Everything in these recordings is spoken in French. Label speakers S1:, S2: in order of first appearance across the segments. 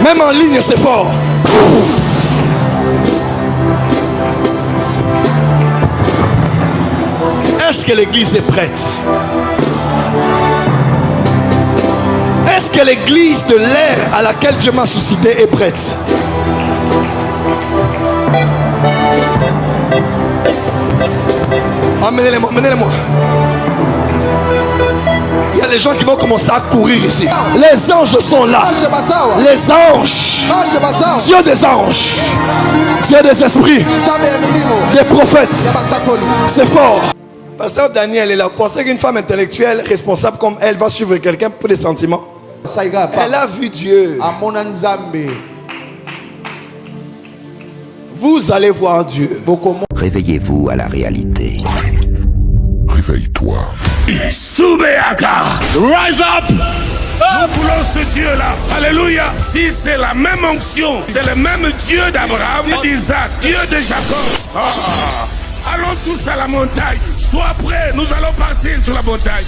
S1: Même en ligne, c'est fort. Est-ce que l'église est prête? Est-ce que l'église de l'ère à laquelle Dieu m'a suscité est prête? Amenez-les-moi, amenez-les-moi. Il y a des gens qui vont commencer à courir ici. Les anges sont là. Les anges. Dieu des anges. Dieu des esprits. Des prophètes. C'est fort. Pasteur Daniel est là. Vous pensez qu'une femme intellectuelle, responsable comme elle, va suivre quelqu'un pour des sentiments? Elle a vu Dieu. Vous allez voir Dieu.
S2: Réveillez-vous à la réalité.
S3: Réveille-toi.
S4: Soubeaka. Rise up. Nous voulons ce Dieu-là. Alléluia. Si c'est la même onction, c'est le même Dieu d'Abraham, d'Isaac, Dieu de Jacob. Allons tous à la montagne. Sois prêts, nous allons partir sur la montagne.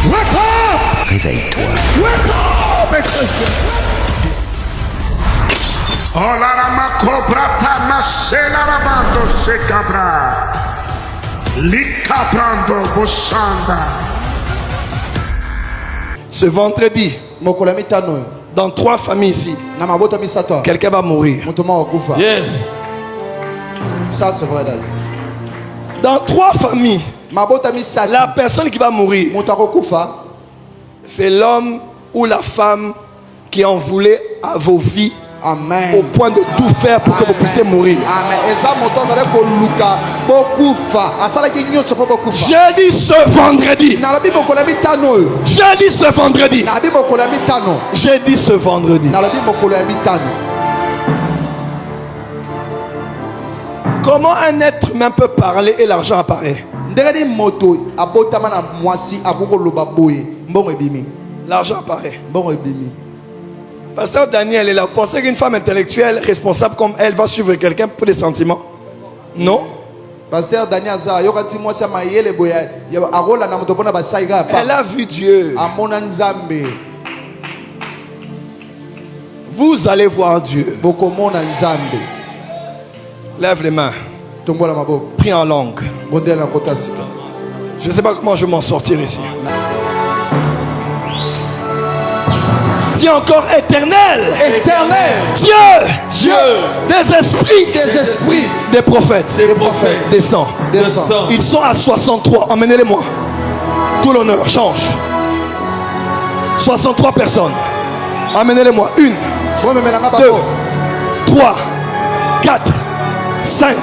S4: Wake up!
S2: Réveille-toi.
S4: Wake up! Oh la rama cobra tamasela rabando se cabra. Likabrando boshanda.
S1: Ce vendredi, dans 3 familles ici, quelqu'un va mourir.
S4: Yes.
S5: Ça c'est vrai.
S1: Dans 3 familles, la personne qui va mourir, c'est l'homme ou la femme qui en voulait à vos vies.
S5: Amen.
S1: Au point de tout faire pour que vous puissiez mourir. J'ai dit ce vendredi. J'ai dit ce vendredi. J'ai dit ce vendredi. Comment un être humain peut parler et l'argent apparaît? L'argent apparaît. Pasteur Daniel est là. Vous pensez qu'une femme intellectuelle, responsable comme elle, va suivre quelqu'un pour des sentiments? Non.
S5: Pasteur Daniel,
S1: elle a vu Dieu. Vous allez voir Dieu. Lève les mains. Prie en langue. Je ne sais pas comment je vais m'en sortir ici. Dis encore éternel.
S5: Éternel.
S1: Dieu.
S5: Dieu.
S1: Des esprits.
S5: Des esprits.
S1: Des prophètes.
S5: Des prophètes.
S1: Descends.
S5: Descends.
S1: Ils sont à 63. Emmenez-les-moi. Tout l'honneur. Change. 63 personnes. Emmenez-les-moi. 1, 2, 3, 4, 5,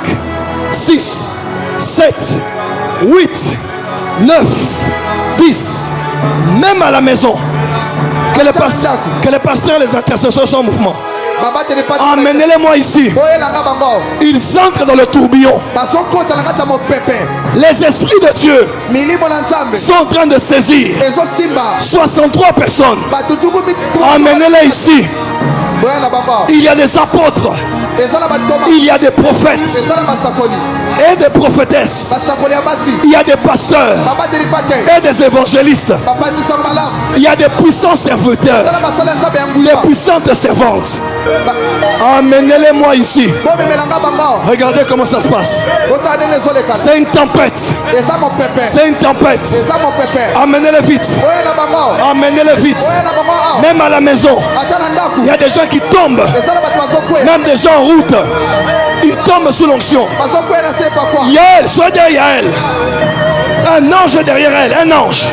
S1: 6, 7, 8, 9, 10. Même à la maison. Que les pasteurs et les intercesseurs sont en mouvement. Emmenez-les-moi ici. Ils entrent dans le tourbillon. Les esprits de Dieu sont en train de saisir 63 personnes. Emmenez-les ici. Il y a des apôtres. Il y a des prophètes et des prophétesses. Il y a des pasteurs et des évangélistes. Il y a des puissants serviteurs, des puissantes servantes. Emmenez-les-moi ici. Regardez comment ça se passe. C'est une tempête. C'est une tempête. Emmenez-les vite. Emmenez-les vite. Même à la maison, il y a des gens qui tombent. Même des gens en route. Ils tombent sous l'onction. Yael, sois derrière elle. Un ange derrière elle. Un ange.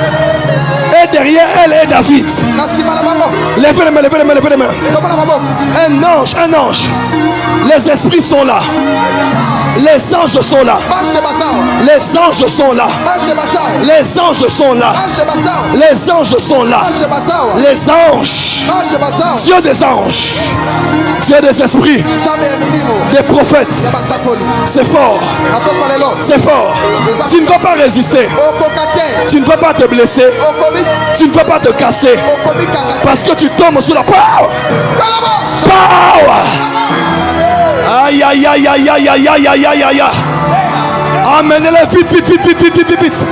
S1: Et derrière elle est David. Levez les mains, levez les mains, levez les mains. Un ange, un ange. Les esprits sont là. Les anges sont là. Les anges sont là. Les anges sont là. Les anges sont là. Les anges. Dieu des anges. Dieu des esprits. Des prophètes. C'est fort. C'est fort. Tu ne vas pas résister. Tu ne vas pas te blesser. Tu ne vas pas te casser. Parce que tu tombes sous la power. Power. Aïe aïe aïe aïe aïe aïe aïe aïe aïe aïe. Emmenez-les vite, vite, vite, vite, vite, vite, vite.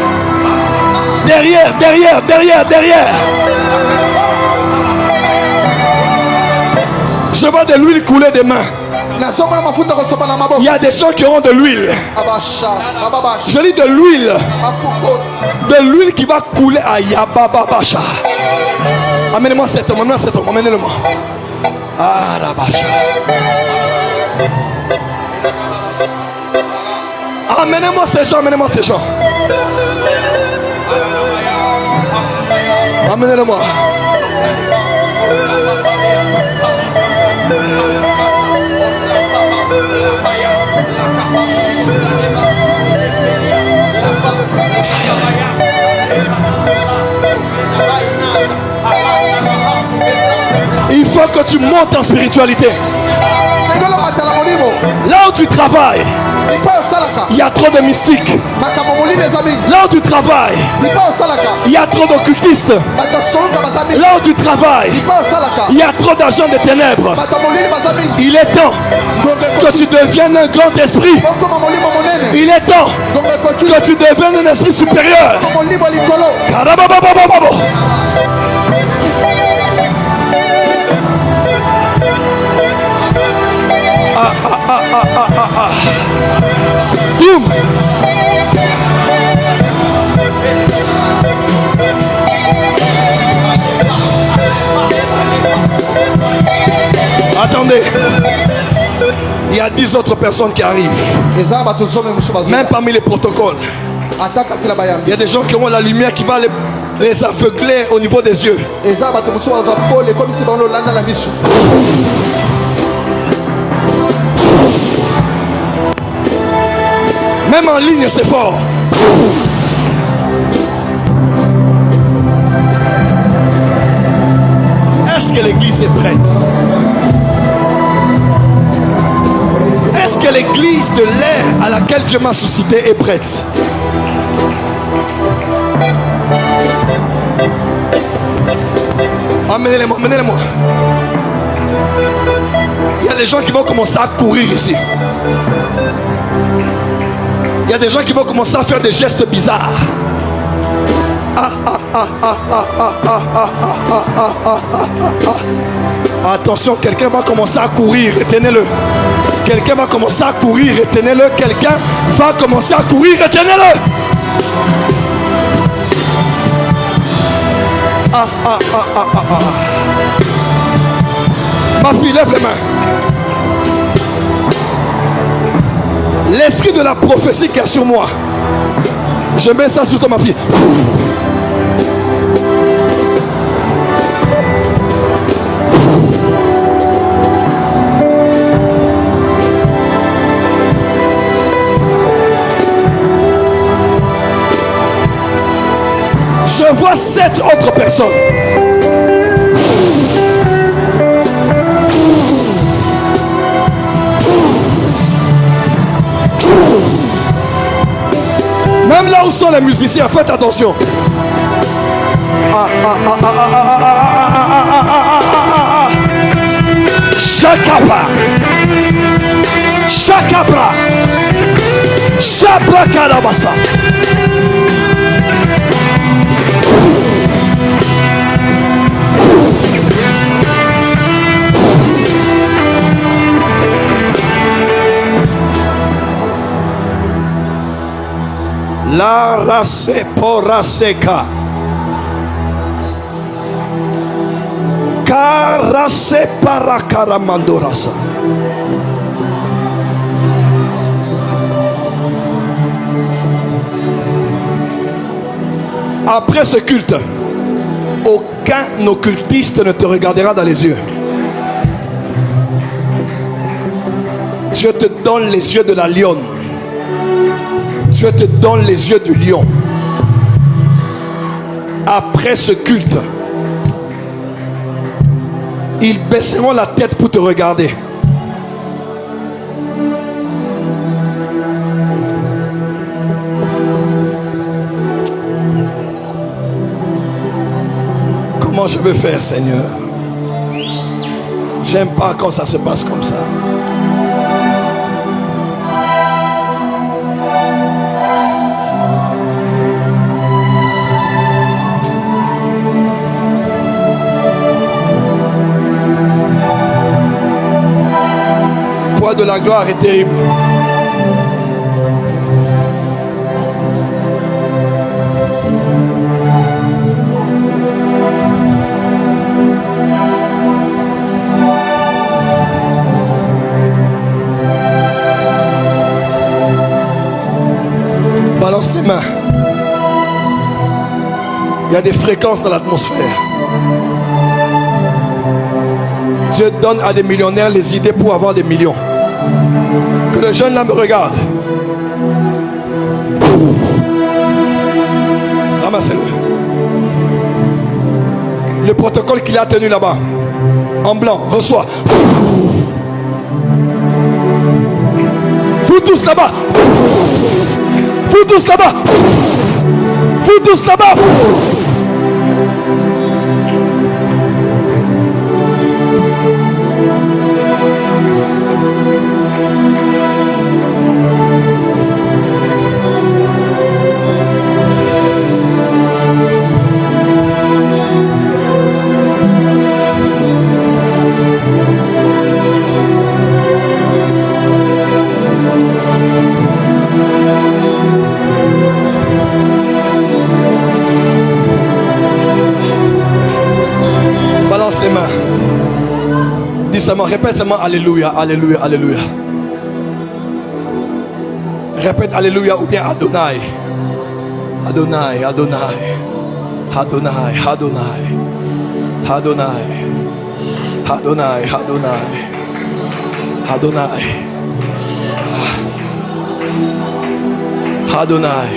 S1: Derrière, derrière, derrière, derrière. Je vois de l'huile couler des mains. Il y a des gens qui auront de l'huile. Je lis de l'huile. De l'huile qui va couler à Yabababasha. Amenez-moi cet homme, amenez-le-moi. Ah, la bacha. Amenez-moi ces gens, Amenez-le-moi. Il faut que tu montes en spiritualité. Là où tu travailles, il y a trop de mystiques. Là où tu travailles, il y a trop d'occultistes. Là où tu travailles, il y a trop d'agents de ténèbres. Il est temps que tu deviennes un grand esprit. Il est temps que tu deviennes un esprit supérieur. Boum. Attendez. Il y a 10 autres personnes qui arrivent. Même parmi les protocoles. Il y a des gens qui ont la lumière qui va les aveugler au niveau des yeux. Même en ligne, c'est fort. Est-ce que l'église est prête? Est-ce que l'église de l'ère à laquelle Dieu m'a suscité est prête? Amenez-les-moi, amenez-les-moi. Il y a des gens qui vont commencer à courir ici. Il y a des gens qui vont commencer à faire des gestes bizarres. Attention, quelqu'un va commencer à courir, retenez-le. Quelqu'un va commencer à courir, retenez-le. Quelqu'un va commencer à courir, retenez-le. Ma fille, lève les mains. L'esprit de la prophétie qui est sur moi, je mets ça sur toi, ma fille. Je vois 7 autres personnes. Même là où sont les musiciens, faites attention. Chakabra. Chakabra. Chabra Karabasa. La rase poraseka. Karase parakaramandorasa. Après ce culte, aucun occultiste ne te regardera dans les yeux. Dieu te donne les yeux de la lionne. Dieu te donne les yeux du lion. Après ce culte, ils baisseront la tête pour te regarder. Comment je vais faire, Seigneur? J'aime pas quand ça se passe comme ça. poids de la gloire est terrible. Balance les mains. Il y a des fréquences dans l'atmosphère. Dieu donne à des millionnaires les idées pour avoir des millions. Que le jeune là me regarde. Ramassez-le. Le protocole qu'il a tenu là-bas, en blanc, reçoit. Vous tous là-bas. Vous tous là-bas. Vous tous là-bas. Dis seulement, répète seulement Alléluia, Alléluia, Alléluia. Répète Alléluia ou bien Adonai. Adonai, Adonai. Adonai, Adonai. Adonai. Adonai, Adonai. Adonai. Adonai.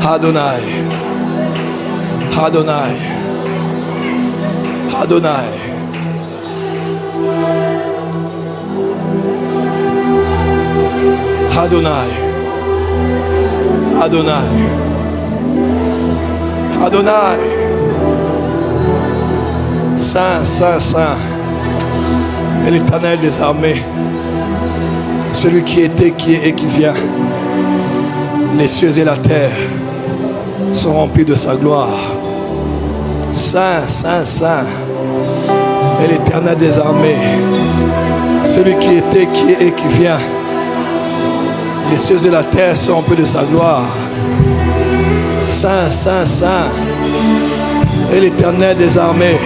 S1: Adonai. Adonai. Adonai. Adonai. Adonai. Adonai. Saint, Saint, Saint. Et l'Éternel des armées. Celui qui était, qui est et qui vient. Les cieux et la terre sont remplis de sa gloire. Saint, Saint, Saint. Et l'Éternel des armées. Celui qui était, qui est et qui vient. Les cieux et la terre sont remplis de sa gloire. Saint, Saint, Saint. Et l'Éternel des armées.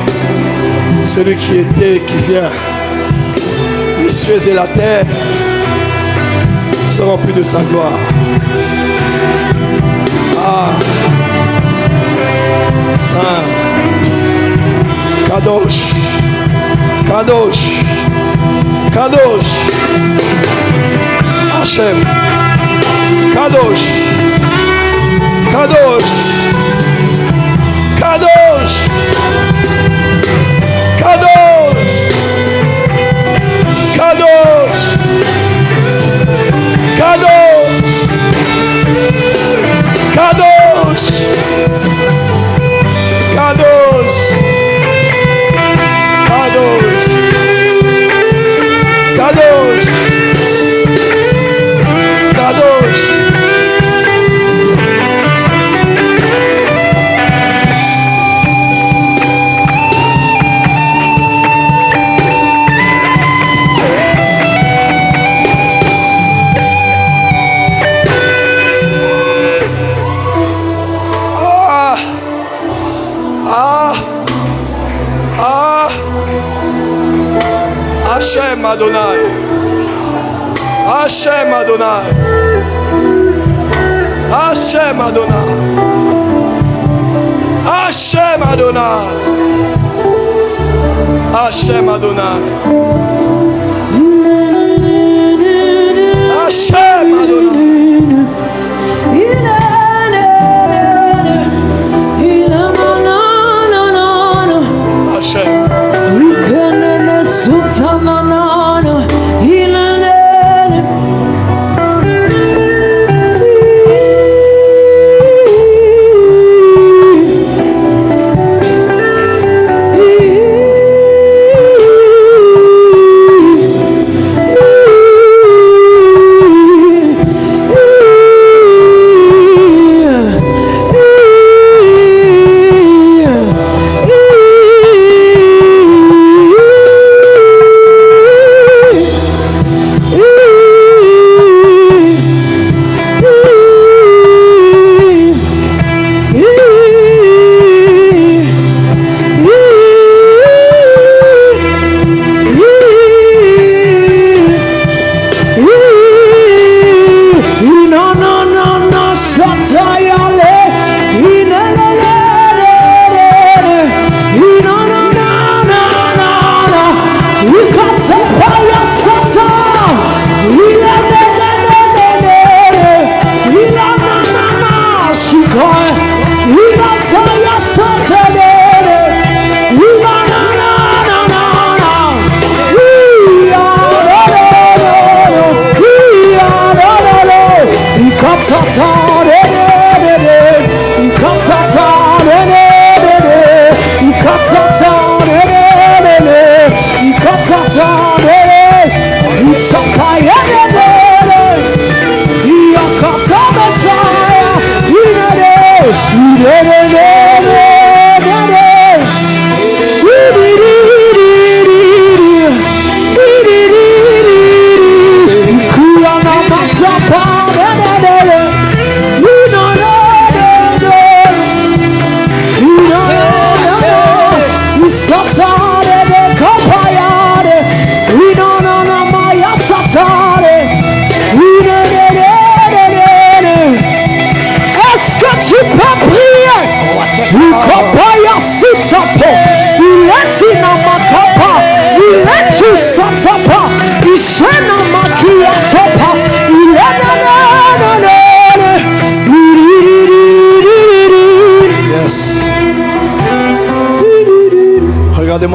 S1: Celui qui était, qui vient. Les cieux et la terre sont remplis de sa gloire. Ah. Saint. Kadosh. Kadosh. Kadosh. Hashem. Kadosh. Kadosh. Kadosh. Kadosh. Kadosh. Kadosh. Kadosh. Kadosh. Kadosh. Kadosh. Kadosh. Hashem Adonai. Hashem Adonai. Hashem Adonai. Hashem Adonai. Hashem Adonai. Hashem Adonai.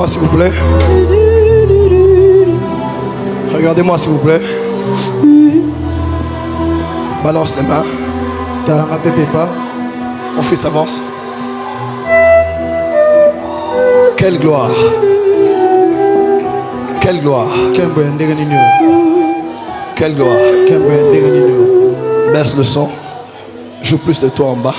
S1: Regardez-moi s'il vous plaît. Regardez-moi s'il vous plaît. Balance les mains. Mon fils avance. Quelle gloire. Quelle gloire. Quelle gloire. Baisse le son. Joue plus de toi en bas.